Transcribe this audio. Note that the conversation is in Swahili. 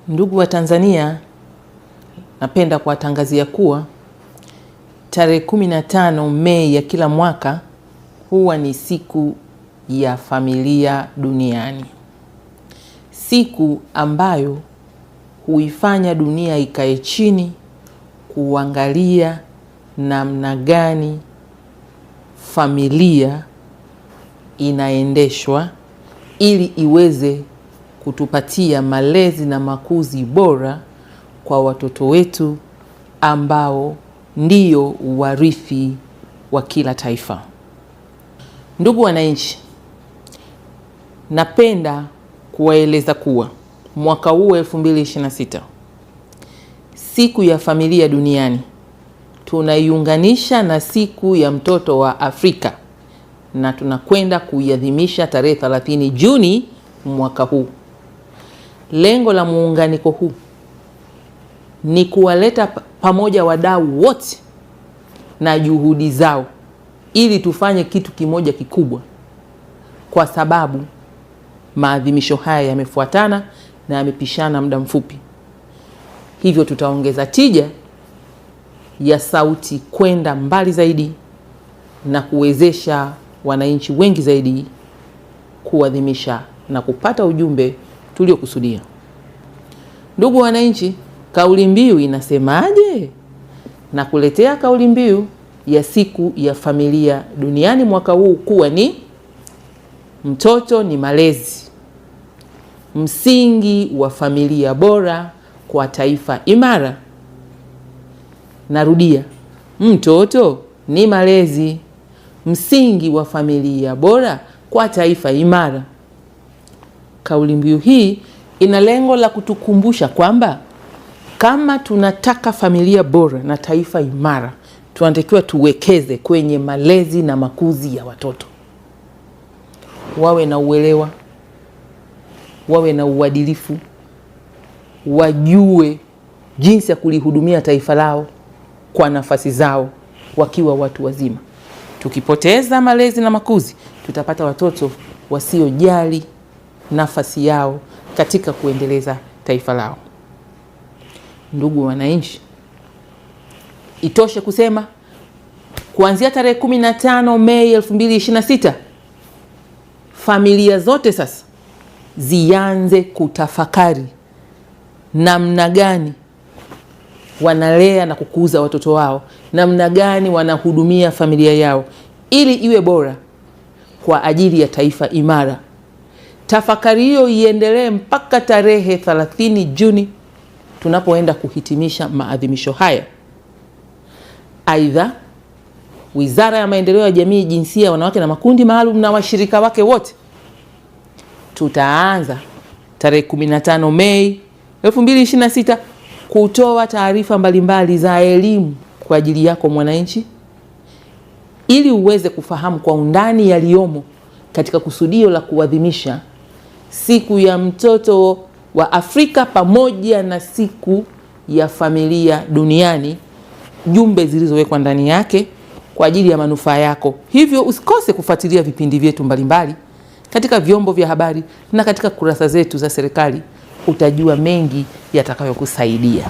Ndugu wa Tanzania, napenda kuwatangazia kuwa tarehe 15 Mei ya kila mwaka huwa ni siku ya familia duniani. Siku ambayo huifanya dunia ikae chini kuangalia namna gani familia inaendeshwa ili iweze kutupatia malezi na makuzi bora kwa watoto wetu ambao ndio warithi wa kila taifa. Ndugu wananchi, napenda kuwaeleza kuwa mwaka huu 2026 siku ya familia duniani tunaiunganisha na siku ya mtoto wa Afrika na tunakwenda kuiadhimisha tarehe 30 Juni mwaka huu. Lengo la muunganiko huu ni kuwaleta pamoja wadau wote na juhudi zao ili tufanye kitu kimoja kikubwa, kwa sababu maadhimisho haya yamefuatana na yamepishana muda mfupi. Hivyo tutaongeza tija ya sauti kwenda mbali zaidi na kuwezesha wananchi wengi zaidi kuadhimisha na kupata ujumbe tuliokusudia. Ndugu wananchi, kauli mbiu inasemaje? Na kuletea kauli mbiu ya siku ya familia duniani mwaka huu kuwa ni mtoto ni malezi, msingi wa familia bora kwa taifa imara. Narudia, mtoto ni malezi, msingi wa familia bora kwa taifa imara. Kauli mbiu hii ina lengo la kutukumbusha kwamba kama tunataka familia bora na taifa imara, tunatakiwa tuwekeze kwenye malezi na makuzi ya watoto. Wawe na uelewa, wawe na uadilifu, wajue jinsi ya kulihudumia taifa lao kwa nafasi zao wakiwa watu wazima. Tukipoteza malezi na makuzi, tutapata watoto wasiojali nafasi yao katika kuendeleza taifa lao. Ndugu wananchi, itoshe kusema kuanzia tarehe 15 Mei 2026 familia zote sasa zianze kutafakari namna gani wanalea na kukuza watoto wao, namna gani wanahudumia familia yao ili iwe bora kwa ajili ya taifa imara. Tafakari hiyo iendelee mpaka tarehe 30 Juni tunapoenda kuhitimisha maadhimisho haya. Aidha, Wizara ya Maendeleo ya Jamii, Jinsia, Wanawake na Makundi Maalum na washirika wake wote tutaanza tarehe 15 Mei 2026 kutoa taarifa mbalimbali za elimu kwa ajili yako mwananchi, ili uweze kufahamu kwa undani yaliyomo katika kusudio la kuadhimisha siku ya mtoto wa Afrika pamoja na siku ya familia duniani, jumbe zilizowekwa ndani yake kwa ajili ya manufaa yako. Hivyo usikose kufuatilia vipindi vyetu mbalimbali katika vyombo vya habari na katika kurasa zetu za serikali. Utajua mengi yatakayokusaidia.